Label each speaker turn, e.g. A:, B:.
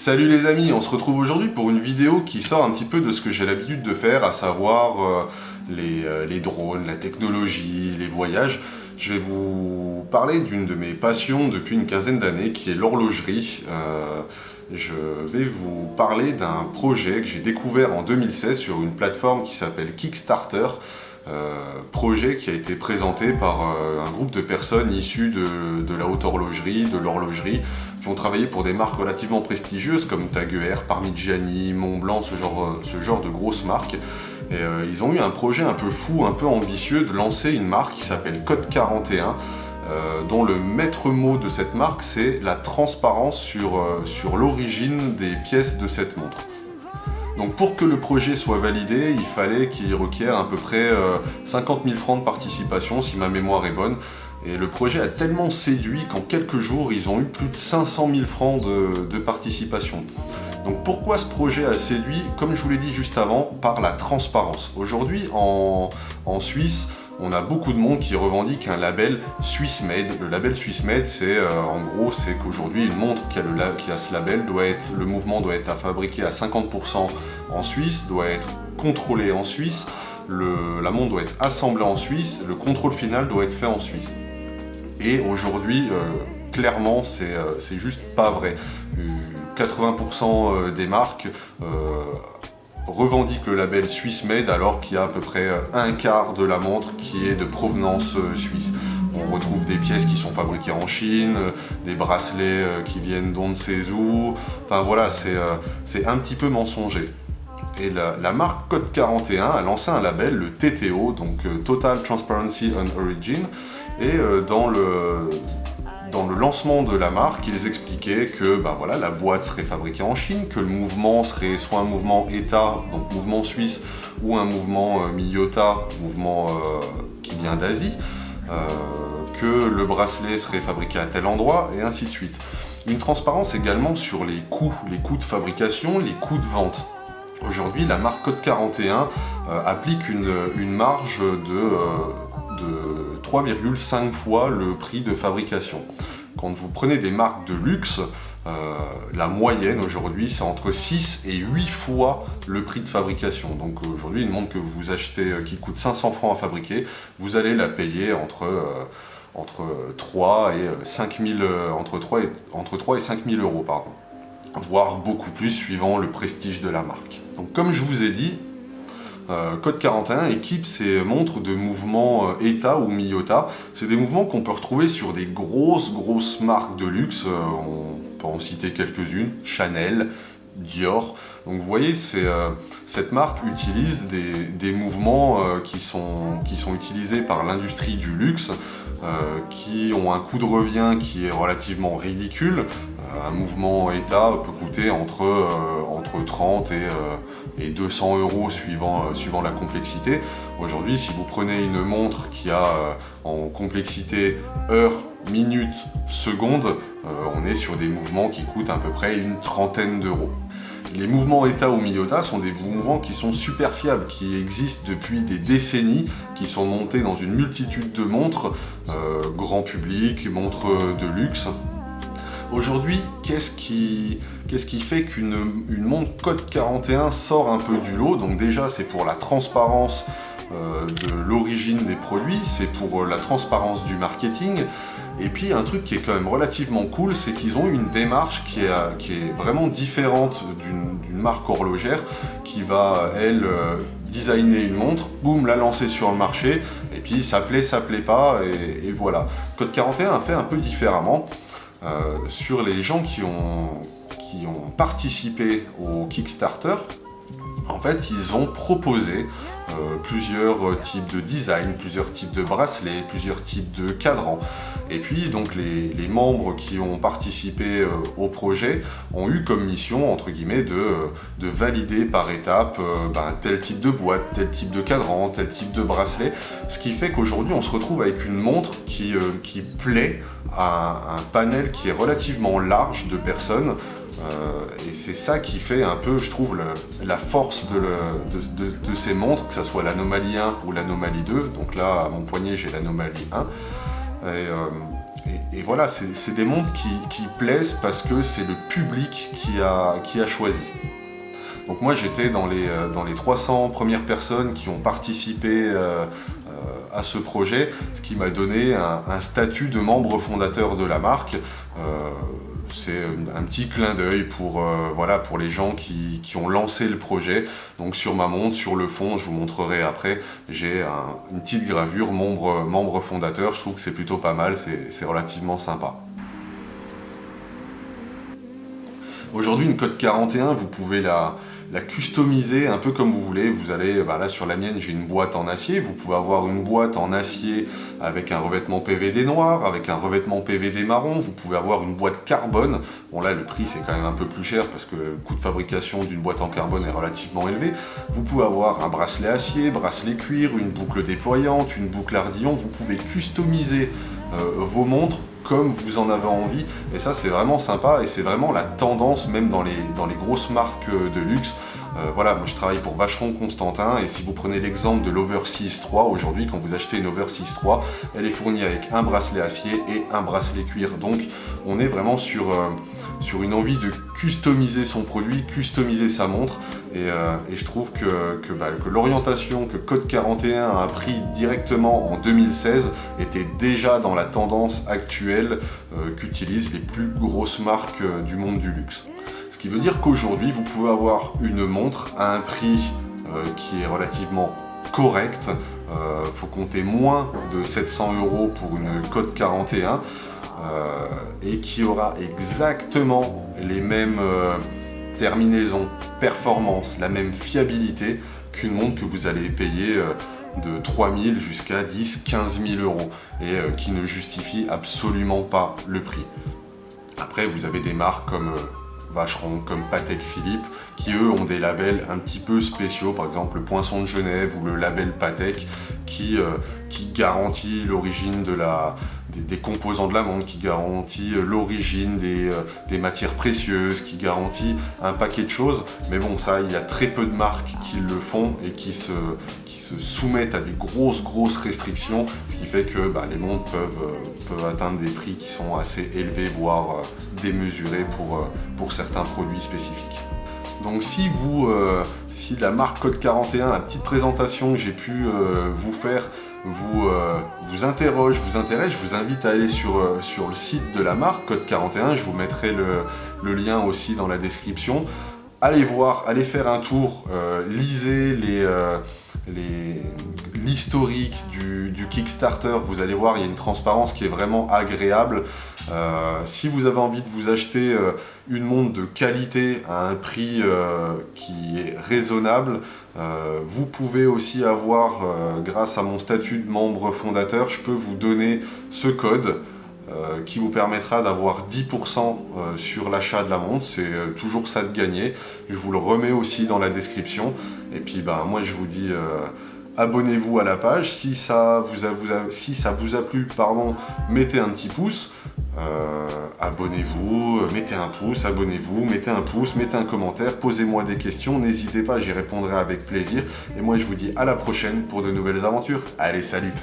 A: Salut les amis, on se retrouve aujourd'hui pour une vidéo qui sort un petit peu de ce que j'ai l'habitude de faire, à savoir les drones, la technologie, les voyages. Je vais vous parler d'une de mes passions depuis une quinzaine d'années, qui est l'horlogerie. Je vais vous parler d'un projet que j'ai découvert en 2016 sur une plateforme qui s'appelle Kickstarter. Projet qui a été présenté par un groupe de personnes issues de la haute horlogerie, de l'horlogerie, qui ont travaillé pour des marques relativement prestigieuses comme TAG Heuer, Parmigiani, Montblanc, ce genre de grosses marques. Et ils ont eu un projet un peu fou, un peu ambitieux de lancer une marque qui s'appelle Code 41, dont le maître mot de cette marque, c'est la transparence sur l'origine des pièces de cette montre. Donc pour que le projet soit validé, il fallait qu'il requiert à peu près 50 000 francs de participation, si ma mémoire est bonne. Et le projet a tellement séduit qu'en quelques jours, ils ont eu plus de 500 000 francs de participation. Donc pourquoi ce projet a séduit? Comme je vous l'ai dit juste avant, par la transparence. Aujourd'hui, en Suisse, on a beaucoup de monde qui revendique un label Swiss Made. Le label Swiss Made, c'est en gros, c'est qu'aujourd'hui une montre qui a ce label le mouvement doit être fabriqué à 50% en Suisse, doit être contrôlé en Suisse, la montre doit être assemblée en Suisse, le contrôle final doit être fait en Suisse. Et aujourd'hui, clairement, c'est juste pas vrai. 80% des marques revendique le label Swiss Made alors qu'il y a à peu près un quart de la montre qui est de provenance suisse. On retrouve des pièces qui sont fabriquées en Chine, des bracelets qui viennent d'on ne sait où, enfin voilà, c'est un petit peu mensonger. Et la marque Code 41 a lancé un label, le TTO, donc Total Transparency on Origin, et dans le lancement de la marque, ils expliquaient que la boîte serait fabriquée en Chine, que le mouvement serait soit un mouvement ETA, donc mouvement suisse, ou un mouvement Miyota, mouvement qui vient d'Asie, que le bracelet serait fabriqué à tel endroit, et ainsi de suite. Une transparence également sur les coûts de fabrication, les coûts de vente. Aujourd'hui, la marque Code 41 applique une marge de 3,5 fois le prix de fabrication. Quand vous prenez des marques de luxe, la moyenne aujourd'hui c'est entre 6 et 8 fois le prix de fabrication. Donc aujourd'hui une montre que vous achetez qui coûte 500 francs à fabriquer, vous allez la payer entre 3 et 5 000, entre 3 et 5 000 euros, pardon. Voire beaucoup plus suivant le prestige de la marque. Donc comme je vous ai dit, Code 41 équipe ces montres de mouvements ETA ou Miyota. C'est des mouvements qu'on peut retrouver sur des grosses marques de luxe. On peut en citer quelques-unes, Chanel, Dior. Donc vous voyez, cette marque utilise des mouvements qui sont utilisés par l'industrie du luxe, qui ont un coût de revient qui est relativement ridicule. Un mouvement ETA peut coûter entre 30 et 200 euros suivant la complexité. Aujourd'hui, si vous prenez une montre qui a en complexité heure, minute, seconde, on est sur des mouvements qui coûtent à peu près une trentaine d'euros. Les mouvements ETA ou Miyota sont des mouvements qui sont super fiables, qui existent depuis des décennies, qui sont montés dans une multitude de montres, grand public, montres de luxe. Aujourd'hui, qu'est-ce qui fait qu'une montre Code 41 sort un peu du lot? Donc déjà, c'est pour la transparence de l'origine des produits, c'est pour la transparence du marketing. Et puis un truc qui est quand même relativement cool, c'est qu'ils ont une démarche qui est vraiment différente d'une marque horlogère qui va, elle, designer une montre, boum, la lancer sur le marché, et puis ça plaît pas, et voilà. Code 41 a fait un peu différemment. Sur les gens qui ont participé au Kickstarter, en fait, ils ont proposé plusieurs types de design, plusieurs types de bracelets, plusieurs types de cadrans. Et puis, donc, les membres qui ont participé au projet ont eu comme mission, entre guillemets, de valider par étapes tel type de boîte, tel type de cadran, tel type de bracelet. Ce qui fait qu'aujourd'hui, on se retrouve avec une montre qui plaît à un panel qui est relativement large de personnes. Et c'est ça qui fait un peu, je trouve, la force de ces montres, que ce soit l'anomalie 1 ou l'anomalie 2. Donc là, à mon poignet, j'ai l'anomalie 1. Et voilà, c'est des montres qui plaisent parce que c'est le public qui a choisi. Donc moi j'étais dans les 300 premières personnes qui ont participé à ce projet, ce qui m'a donné un statut de membre fondateur de la marque. C'est un petit clin d'œil pour les gens qui ont lancé le projet. Donc sur ma montre, sur le fond, je vous montrerai après, j'ai une petite gravure membre fondateur. Je trouve que c'est plutôt pas mal, c'est relativement sympa. Aujourd'hui, une Code 41, vous pouvez la customiser un peu comme vous voulez. Vous allez, là sur la mienne, j'ai une boîte en acier. Vous pouvez avoir une boîte en acier avec un revêtement PVD noir, avec un revêtement PVD marron. Vous pouvez avoir une boîte carbone. Bon là, le prix c'est quand même un peu plus cher parce que le coût de fabrication d'une boîte en carbone est relativement élevé. Vous pouvez avoir un bracelet acier, bracelet cuir, une boucle déployante, une boucle ardillon. Vous pouvez customiser vos montres comme vous en avez envie, et ça c'est vraiment sympa, et c'est vraiment la tendance même dans les grosses marques de luxe. Moi je travaille pour Vacheron Constantin, et si vous prenez l'exemple de l'Overseas 3, aujourd'hui quand vous achetez une Overseas 3, elle est fournie avec un bracelet acier et un bracelet cuir. Donc on est vraiment sur une envie de customiser son produit, customiser sa montre, et je trouve que l'orientation que Code 41 a pris directement en 2016 était déjà dans la tendance actuelle qu'utilisent les plus grosses marques du monde du luxe. Ce qui veut dire qu'aujourd'hui, vous pouvez avoir une montre à un prix qui est relativement correct. Faut compter moins de 700 € pour une Code 41 et qui aura exactement les mêmes terminaisons, performances, la même fiabilité qu'une montre que vous allez payer de 3 000 jusqu'à 10 15 000 € et qui ne justifie absolument pas le prix. Après, vous avez des marques comme Vacheron, comme Patek Philippe, qui eux ont des labels un petit peu spéciaux, par exemple le Poinçon de Genève ou le label Patek, qui garantit l'origine des composants de la montre, qui garantit l'origine des matières précieuses, qui garantit un paquet de choses. Mais bon, ça, il y a très peu de marques qui le font et qui se soumettent à des grosses restrictions, ce qui fait que les montres peuvent atteindre des prix qui sont assez élevés, voire démesurés pour certains produits spécifiques. Donc si la marque Code 41, la petite présentation que j'ai pu vous faire, vous interroge, vous intéresse, je vous invite à aller sur le site de la marque Code 41, je vous mettrai le lien aussi dans la description. Allez voir, allez faire un tour, lisez l'historique du Kickstarter, vous allez voir, il y a une transparence qui est vraiment agréable. Si vous avez envie de vous acheter une montre de qualité à un prix qui est raisonnable, vous pouvez aussi avoir, grâce à mon statut de membre fondateur, je peux vous donner ce code qui vous permettra d'avoir 10% sur l'achat de la montre. C'est toujours ça de gagner. Je vous le remets aussi dans la description. Et puis moi je vous dis abonnez-vous à la page. Si ça vous a plu, mettez un petit pouce. Abonnez-vous, mettez un pouce, abonnez-vous, mettez un pouce, mettez un commentaire, posez-moi des questions, n'hésitez pas, j'y répondrai avec plaisir. Et moi je vous dis à la prochaine pour de nouvelles aventures. Allez, salut!